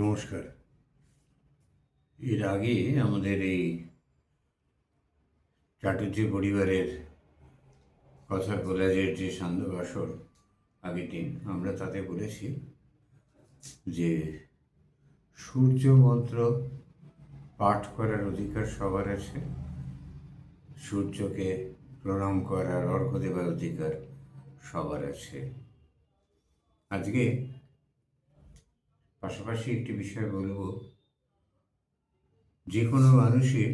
নমস্কার। এর আগে আমাদের এই চাটুর্যে পরিবারের কথার কোলাজের যে সান্ধ্যবাসর আগের দিন আমরা তাতে বলেছি যে সূর্য মন্ত্র পাঠ করার অধিকার সবার আছে, সূর্যকে প্রণাম করার অর্ঘ্য দেবার অধিকার সবার আছে। আজকে পাশাপাশি একটি বিষয় বলব, যে কোনো মানুষই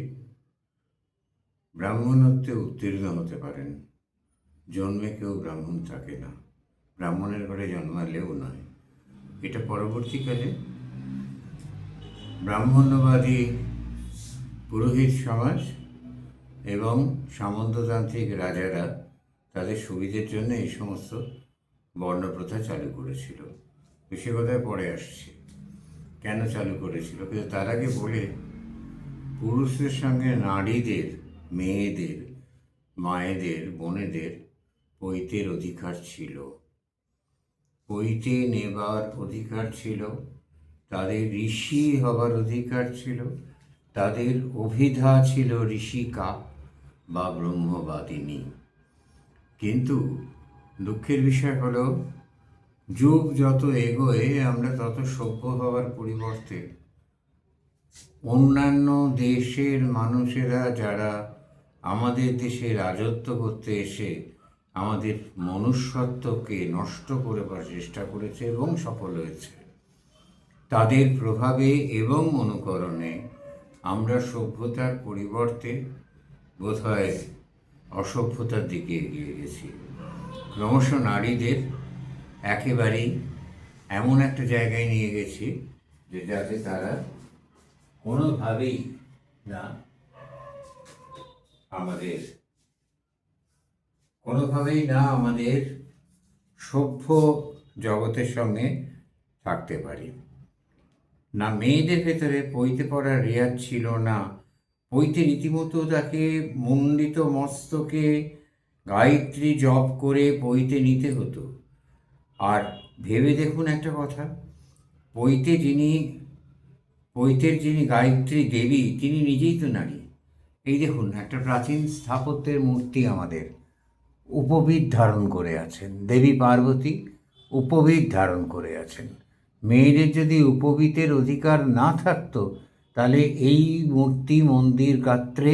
ব্রাহ্মণত্বে উত্তীর্ণ হতে পারেন। জন্মে কেউ ব্রাহ্মণ থাকে না, ব্রাহ্মণের ঘরে জন্মালেও নয়। এটা পরবর্তীকালে ব্রাহ্মণ্যবাদী পুরোহিত সমাজ এবং সামন্ততান্ত্রিক রাজারা তাদের সুবিধের জন্য এই সমস্ত বর্ণপ্রথা চালু করেছিল। সে কথায় পরে আসছে কেন চালু করেছিল, কিন্তু তার আগে বলে পুরুষদের সঙ্গে নারীদের, মেয়েদের, মায়েদের, বোনেদের পৈতের অধিকার ছিল, পৈতে নেবার অধিকার ছিল, তাদের ঋষি হবার অধিকার ছিল, তাদের অভিধা ছিল ঋষিকা বা ব্রহ্মবাদিনী। কিন্তু দুঃখের বিষয় হলো, যুগ যত এগোয় আমরা তত সভ্য হওয়ার পরিবর্তে অন্যান্য দেশের মানুষেরা যারা আমাদের দেশে রাজত্ব করতে এসে আমাদের মনুষ্যত্বকে নষ্ট করবার চেষ্টা করেছে এবং সফল হয়েছে, তাদের প্রভাবে এবং অনুকরণে আমরা সভ্যতার পরিবর্তে বোধহয় অসভ্যতার দিকে এগিয়ে গেছি। ক্রমশ নারীদের একেবারেই এমন একটা জায়গায় নিয়ে গেছি যে যাতে তারা কোনোভাবেই না আমাদের সভ্য জগতের সঙ্গে থাকতে পারি না। মেয়েদের ভেতরে পৈতে পড়ার রেয়াজ ছিল না। পৈতে রীতিমতো তাকে মুণ্ডিত মস্তকে গায়ত্রী জপ করে পৈতে নিতে হতো। আর ভেবে দেখুন একটা কথা, পৈতের যিনি গায়ত্রী দেবী, তিনি নিজেই তো নারী। এই দেখুন, একটা প্রাচীন স্থাপত্যের মূর্তি আমাদের উপবীত ধারণ করে আছেন, দেবী পার্বতী উপবীত ধারণ করে আছেন। মেয়েদের যদি উপবীতের অধিকার না থাকতো, তাহলে এই মূর্তি মন্দির গাত্রে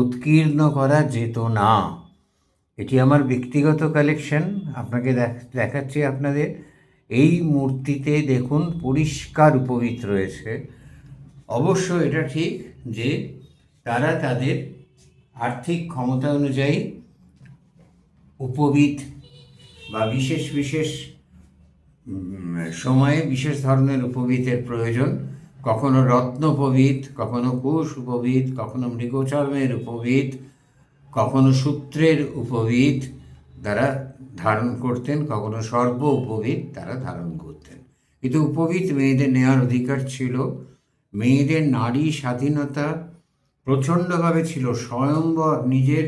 উৎকীর্ণ করা যেত না। এটি আমার ব্যক্তিগত কালেকশন, আপনাকে দেখাচ্ছি আপনাদের। এই মূর্তিতে দেখুন পরিষ্কার উপবীত রয়েছে। অবশ্য এটা ঠিক যে তারা তাদের আর্থিক ক্ষমতা অনুযায়ী উপবীত বা বিশেষ বিশেষ সময়ে বিশেষ ধরনের উপবীতের প্রয়োজন, কখনো রত্নোপবীত, কখনো কুশ উপবীত, কখনো মৃগচর্মের উপবীত, কখনো সূত্রের উপবীত তারা ধারণ করতেন, কখনো সর্ব উপবীত তারা ধারণ করতেন। কিন্তু উপবীত মেয়েদের নেওয়ার অধিকার ছিল। মেয়েদের নারী স্বাধীনতা প্রচণ্ডভাবে ছিল। স্বয়ংবর, নিজের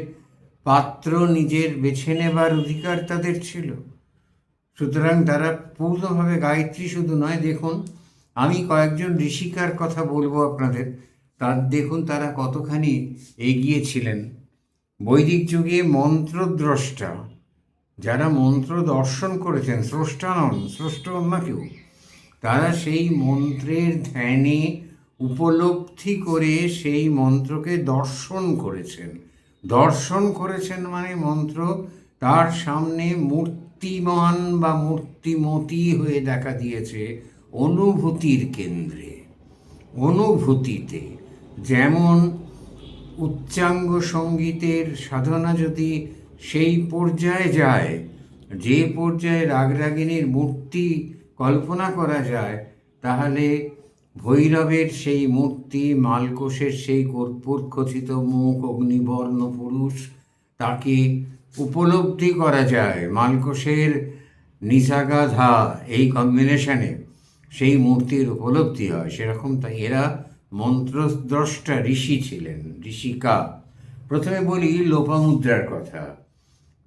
পাত্র নিজের বেছে নেবার অধিকার তাদের ছিল। সুতরাং তারা পূর্ণভাবে গায়ত্রী শুধু নয়, দেখুন আমি কয়েকজন ঋষিকার কথা বলবো আপনাদের, তার দেখুন তারা কতখানি এগিয়ে ছিলেন। বৈদিক যুগে মন্ত্রদ্রষ্টা, যারা মন্ত্র দর্শন করেছেন, স্রষ্টা নন, স্রষ্ট অন্য কেউ, তারা সেই মন্ত্রের ধ্যানে উপলব্ধি করে সেই মন্ত্রকে দর্শন করেছেন। দর্শন করেছেন মানে মন্ত্র তার সামনে মূর্তিমান বা মূর্তিমতী হয়ে দেখা দিয়েছে অনুভূতির কেন্দ্রে, অনুভূতিতে। যেমন উচ্চাঙ্গ সঙ্গীতের সাধনা যদি সেই পর্যায়ে যায়, যে পর্যায়ে রাগরাগিনীর মূর্তি কল্পনা করা যায়, তাহলে ভৈরবের সেই মূর্তি, মালকোষের সেই কর্পূরখচিত মুখ, অগ্নিবর্ণ পুরুষ, তাকে উপলব্ধি করা যায়। মালকোষের নিশাগাধা এই কম্বিনেশনে সেই মূর্তির উপলব্ধি হয়। সেরকম তাই এরা মন্ত্রদ্রষ্টা ঋষি ছিলেন, ঋষিকা। প্রথমে বলি লোপামুদ্রার কথা।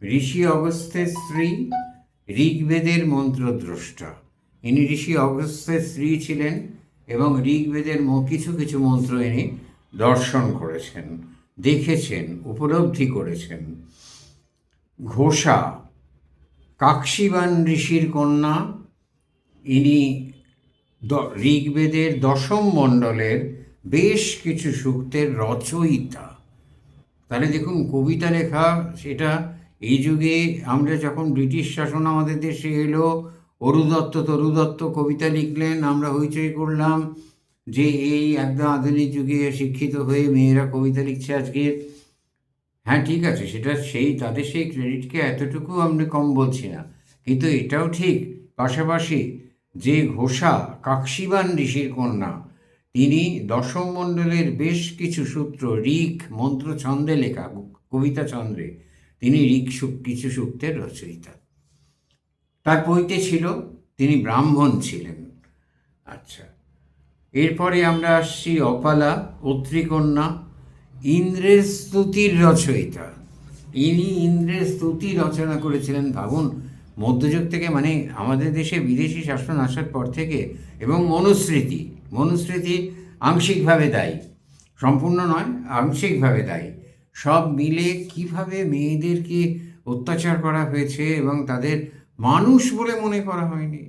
ঋষি অগস্ত্যের স্ত্রী, ঋগ্বেদের মন্ত্রদ্রষ্টা। ইনি ঋষি অগস্ত্যের স্ত্রী ছিলেন এবং ঋগ্বেদের কিছু কিছু মন্ত্র ইনি দর্শন করেছেন, দেখেছেন, উপলব্ধি করেছেন। ঘোষা কাকশীবান ঋষির কন্যা, ইনি ঋগ্বেদের দশম মণ্ডলের বেশ কিছু সূক্তের রচয়িতা। তাহলে দেখুন, কবিতা লেখা সেটা এই যুগে, আমরা যখন ব্রিটিশ শাসন আমাদের দেশে এলো, তরুদত্ত কবিতা লিখলেন, আমরা হইচই করলাম যে এই একদম আধুনিক যুগে শিক্ষিত হয়ে মেয়েরা কবিতা লিখছে আজকে। হ্যাঁ, ঠিক আছে, সেটা তাদের সেই ক্রেডিটকে এতটুকু আমরা কম বলছি না, কিন্তু এটাও ঠিক পাশাপাশি যে ঘোষা কাকশীবান ঋষির কন্যা, তিনি দশম মণ্ডলের বেশ কিছু সূত্র ঋক মন্ত্র ছন্দে লেখা, কবিতা ছন্দে, তিনি কিছু সূক্তের রচয়িতা। তার পৈতে ছিল, তিনি ব্রাহ্মণ ছিলেন। আচ্ছা, এরপরে আমরা আসছি অপালা, অত্রিকন্যা, ইন্দ্রের স্তুতির রচয়িতা। ইনি ইন্দ্রের স্তুতি রচনা করেছিলেন। ভাবুন, মধ্যযুগ থেকে, মানে আমাদের দেশে বিদেশি শাসন আসার পর থেকে, এবং মনুস্মৃতি আংশিকভাবে দায়ী, সম্পূর্ণ নয়, আংশিকভাবে দায়ী, সব মিলে কিভাবে মেয়েদেরকে অত্যাচার করা হয়েছে এবং তাদের মানুষ বলে মনে করা হয়নি,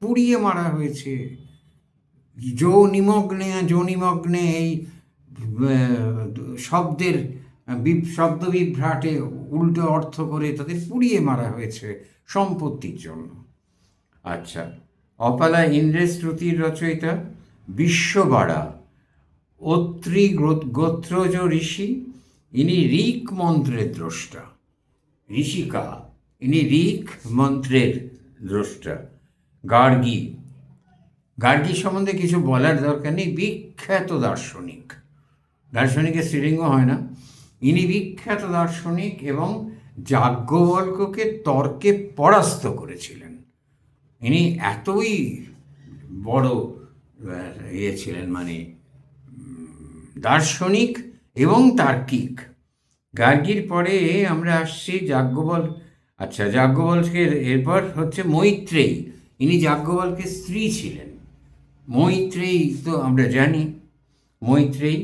পুড়িয়ে মারা হয়েছে, যৌনিমগ্নে এই শব্দ বিভ্রাটে উল্টো অর্থ করে তাদের পুড়িয়ে মারা হয়েছে সম্পত্তির জন্য। আচ্ছা, অপালা ইন্দ্রের স্তুতির রচয়িতা। বিশ্ববাড়া অত্রি গোত্রজ ঋষি, ইনি ঋক মন্ত্রের দ্রষ্টা। ঋষিকা, ইনি ঋক মন্ত্রের দ্রষ্টা। গার্গী সম্বন্ধে কিছু বলার দরকার নেই, বিখ্যাত দার্শনিকের শ্রীলিঙ্গ হয় না। ইনি বিখ্যাত দার্শনিক এবং যাজ্ঞবল্ক্যকে তর্কে পরাস্ত করেছিলেন। ইনি এতই বড় ছিলেন, মানে দার্শনিক এবং তার্কিক। গার্গীর পরে আমরা আসছি যাজ্ঞবল্ক্যের এরপর হচ্ছে মৈত্রেয়ী। ইনি যাজ্ঞবল্ক্যের স্ত্রী ছিলেন। মৈত্রেয়ী তো আমরা জানি, মৈত্রেয়ী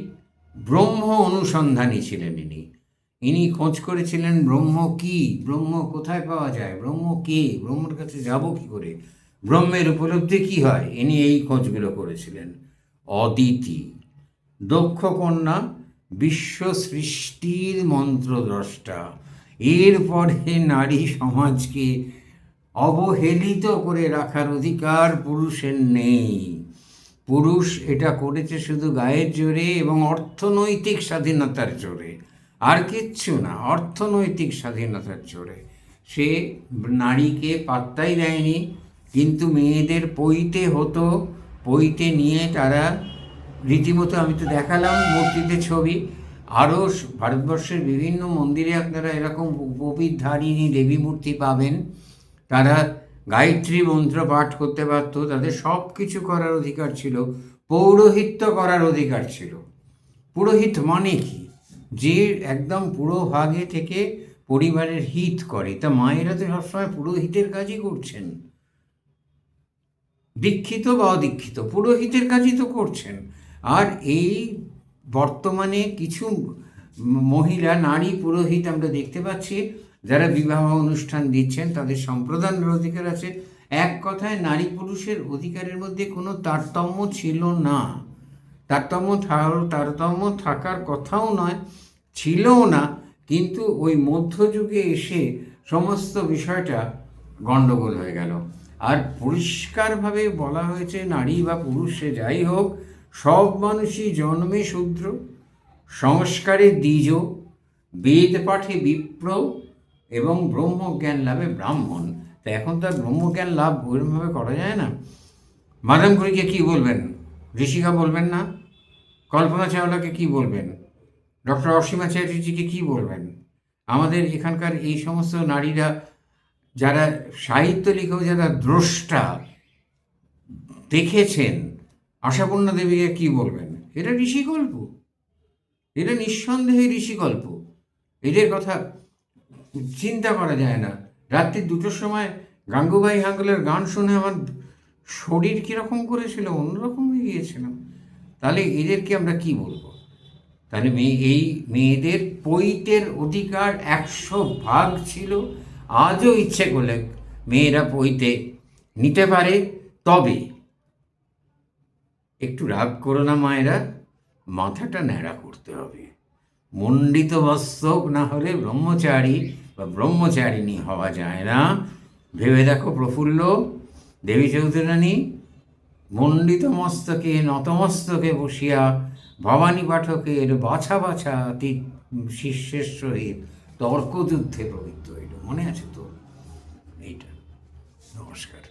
ব্রহ্ম অনুসন্ধানী ছিলেন। ইনি খোঁজ করেছিলেন ব্রহ্ম কি, ব্রহ্ম কোথায় পাওয়া যায়, ব্রহ্ম কে, ব্রহ্মের কাছে যাব কি করে, ব্রহ্মের উপলব্ধি কি হয়, ইনি এই খোঁজগুলো করেছিলেন। অদিতি দক্ষ কন্যা, বিশ্ব সৃষ্টির মন্ত্রদ্রষ্টা। এরপরে নারী সমাজকে অবহেলিত করে রাখার অধিকার পুরুষের নেই। পুরুষ এটা করেছে শুধু গায়ের জোরে এবং অর্থনৈতিক স্বাধীনতার জোরে, আর কিচ্ছু না, অর্থনৈতিক স্বাধীনতার জোরে। সে নারীকে পাত্তাই দেয়নি, কিন্তু মেয়েদের পৈতে হতো, পৈতে নিয়ে তারা রীতিমতো, আমি তো দেখালাম মূর্তিতে ছবি, আরও ভারতবর্ষের বিভিন্ন মন্দিরে আপনারা এরকম উপবিধারিণী দেবী মূর্তি পাবেন। তারা গায়ত্রী মন্ত্র পাঠ করতে পারত, তাদের সব কিছু করার অধিকার ছিল, পৌরোহিত্য করার অধিকার ছিল। পুরোহিত মানে কি? যে একদম পুরোভাগে থেকে পরিবারের হিত করে। তা মায়েরা তো সবসময় পুরোহিতের কাজই করছেন, দীক্ষিত বা অদীক্ষিত পুরোহিতের কাজই তো করছেন। আর এই বর্তমানে কিছু মহিলা নারী পুরোহিত আমরা দেখতে পাচ্ছি, যারা বিবাহ অনুষ্ঠান দিচ্ছেন, তাদের সম্প্রদানের অধিকার আছে। এক কথায় নারী পুরুষের অধিকারের মধ্যে কোনো তারতম্য ছিল না, তারতম্য থাকার কথাও নয়, ছিলও না। কিন্তু ওই মধ্যযুগে এসে সমস্ত বিষয়টা গণ্ডগোল হয়ে গেল। আর পরিষ্কারভাবে বলা হয়েছে, নারী বা পুরুষে যাই হোক, সব মানুষই জন্মে শূদ্র, সংস্কারে দ্বিজ, বেদ পাঠে বিপ্র এবং ব্রহ্মজ্ঞান লাভে ব্রাহ্মণ। তা এখন তার ব্রহ্মজ্ঞান লাভ ওইরকমভাবে করা যায় না। মাদাম কুরিকে কী বলবেন? ঋষিকা বলবেন না? কল্পনা চাওলাকে কী বলবেন? ডক্টর অসীমা চ্যাটার্জিকে কী বলবেন? আমাদের এখানকার এই সমস্ত নারীরা যারা সাহিত্য লিখেও যারা দ্রষ্টা, দেখেছেন, আশাপূর্ণা দেবীকে কী বলবেন? এটা ঋষিকল্প, এটা নিঃসন্দেহে ঋষিকল্প। এদের কথা চিন্তা করা যায় না। রাত্রি 2টোর সময় গাঙ্গুবাই হাঙ্গলের গান শুনে আমার শরীর কীরকম করেছিল, অন্যরকম হয়ে গিয়েছিলাম। তাহলে এদেরকে আমরা কি বলবো? তাহলে এই মেয়েদের পৈতের অধিকার 100 ভাগ ছিল। আজও ইচ্ছে করলে মেয়েরা পৈতে নিতে পারে। তবে একটু রাগ করো না মায়েরা, মাথাটা ন্যাড়া করতে হবে। মণ্ডিত মস্তক না হলে ব্রহ্মচারী বা ব্রহ্মচারিণী হওয়া যায় না। ভেবে দেখো প্রফুল্ল, দেবী চৌধুরানী মণ্ডিত মস্তকে নতমস্তকে বসিয়া ভবানী পাঠকের বাছা বাছা শিষ্যের সহিত তর্কযুদ্ধে প্রবৃত্ত হইল। মনে আছে তো এইটা? নমস্কার।